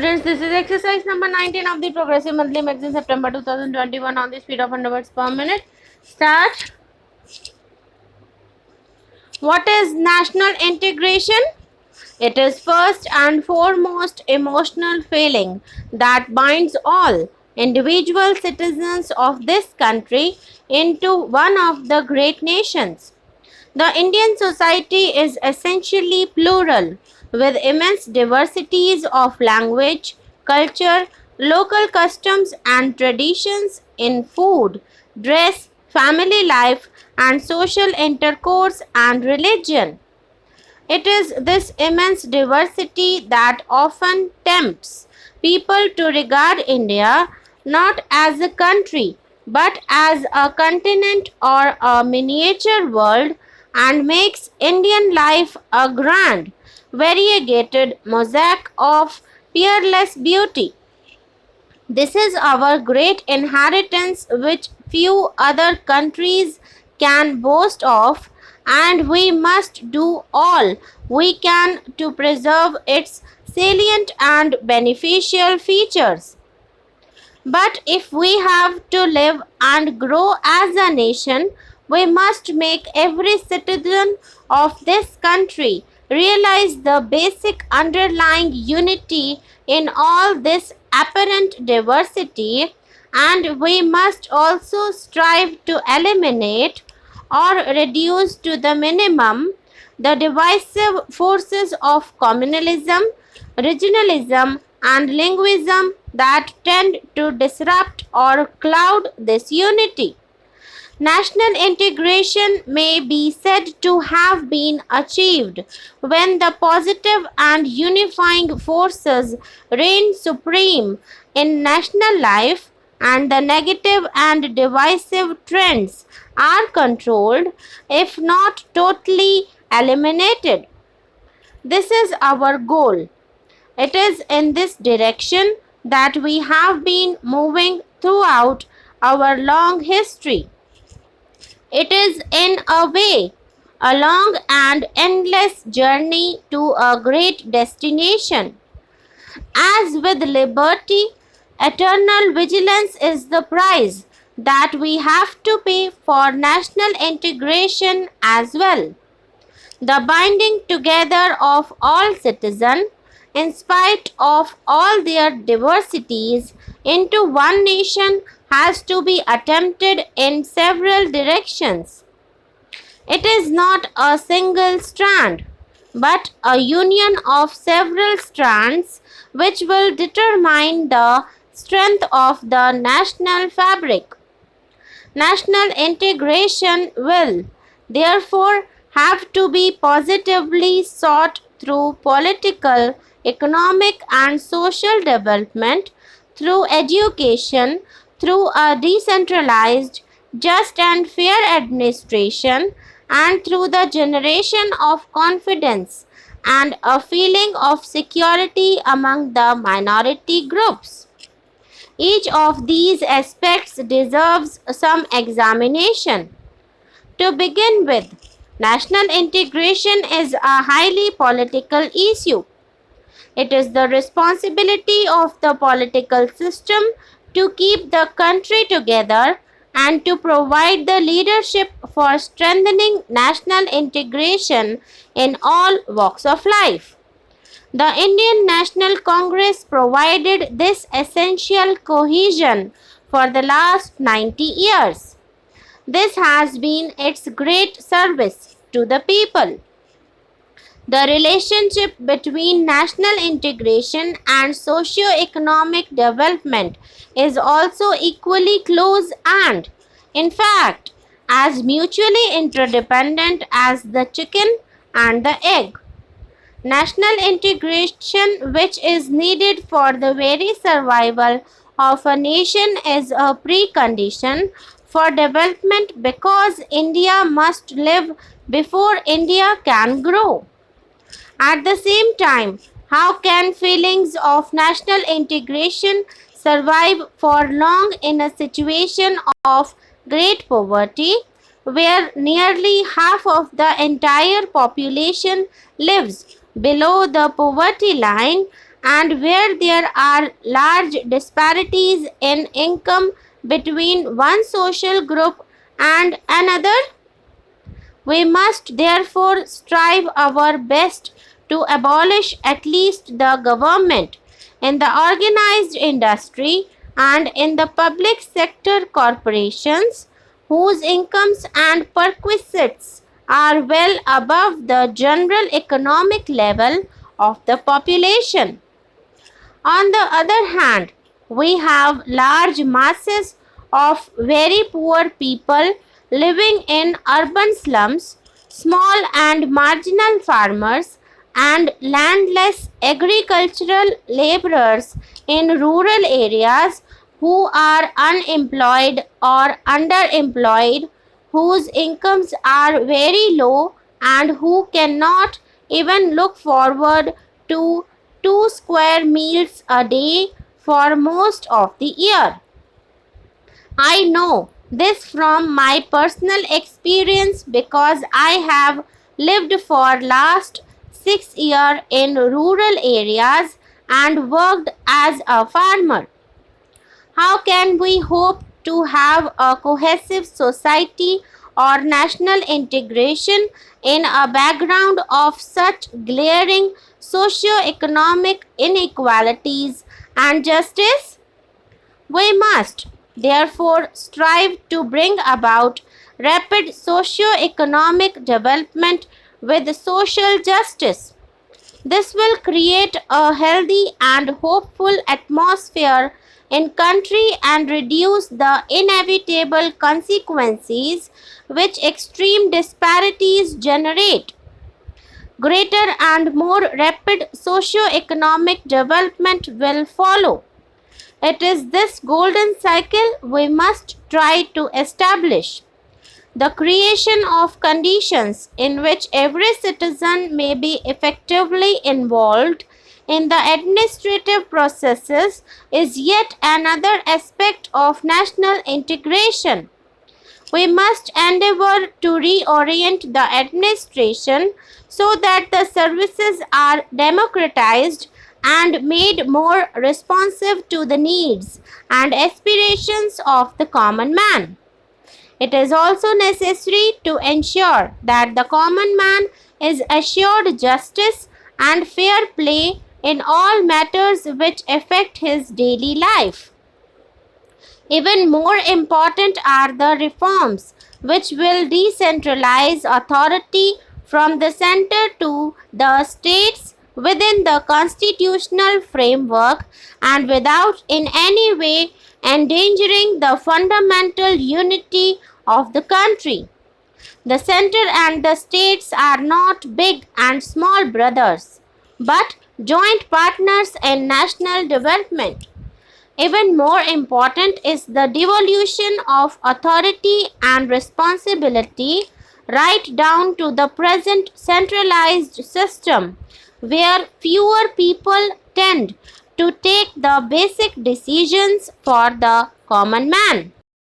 Students, this is exercise number 19 of the Progressive Monthly Magazine, September 2021, on the speed of 100 words per minute. Start. What is national integration? It is first and foremost emotional feeling that binds all individual citizens of this country into one of the great nations. The Indian society is essentially plural, with immense diversities of language, culture, local customs, and traditions in food, dress, family life, and social intercourse and religion. It is this immense diversity that often tempts people to regard India not as a country but as a continent or a miniature world, and makes Indian life a grand, variegated mosaic of peerless beauty. This is our great inheritance which few other countries can boast of, and we must do all we can to preserve its salient and beneficial features. But if we have to live and grow as a nation, we must make every citizen of this country realize the basic underlying unity in all this apparent diversity, and we must also strive to eliminate or reduce to the minimum the divisive forces of communalism, regionalism, and linguism that tend to disrupt or cloud this unity. National integration may be said to have been achieved when the positive and unifying forces reign supreme in national life and the negative and divisive trends are controlled, if not totally eliminated. This is our goal. It is in this direction that we have been moving throughout our long history. It is, in a way, a long and endless journey to a great destination. As with liberty, eternal vigilance is the price that we have to pay for national integration as well. The binding together of all citizens, in spite of all their diversities, into one nation has to be attempted in several directions. It is not a single strand, but a union of several strands which will determine the strength of the national fabric. National integration will, therefore, have to be positively sought through political, economic, and social development, through education, through a decentralized, just, and fair administration, and through the generation of confidence and a feeling of security among the minority groups. Each of these aspects deserves some examination. To begin with, national integration is a highly political issue. It is the responsibility of the political system to keep the country together and to provide the leadership for strengthening national integration in all walks of life. The Indian National Congress provided this essential cohesion for the last 90 years. This has been its great service to the people. The relationship between national integration and socio-economic development is also equally close and, in fact, as mutually interdependent as the chicken and the egg. National integration, which is needed for the very survival of a nation, is a precondition for development, because India must live before India can grow. At the same time, how can feelings of national integration survive for long in a situation of great poverty, where nearly half of the entire population lives below the poverty line, and where there are large disparities in income between one social group and another. We must therefore strive our best to abolish at least the government in the organized industry and in the public sector corporations whose incomes and perquisites are well above the general economic level of the population. On the other hand, we have large masses of very poor people living in urban slums, small and marginal farmers, and landless agricultural laborers in rural areas who are unemployed or underemployed, whose incomes are very low, and who cannot even look forward to two square meals a day for most of the year. I know this from my personal experience because I have lived for last 6 years in rural areas and worked as a farmer. How can we hope to have a cohesive society or national integration in a background of such glaring socio-economic inequalities and justice? We must, therefore, strive to bring about rapid socio-economic development with social justice. This will create a healthy and hopeful atmosphere in country and reduce the inevitable consequences which extreme disparities generate. Greater and more rapid socio-economic development will follow. It is this golden cycle we must try to establish. The creation of conditions in which every citizen may be effectively involved in the administrative processes is yet another aspect of national integration. We must endeavor to reorient the administration so that the services are democratized and made more responsive to the needs and aspirations of the common man. It is also necessary to ensure that the common man is assured justice and fair play in all matters which affect his daily life. Even more important are the reforms which will decentralize authority from the center to the states within the constitutional framework and without in any way endangering the fundamental unity of the country. The center and the states are not big and small brothers, but joint partners in national development. Even more important is the devolution of authority and responsibility right down to the present centralized system, where fewer people tend to take the basic decisions for the common man.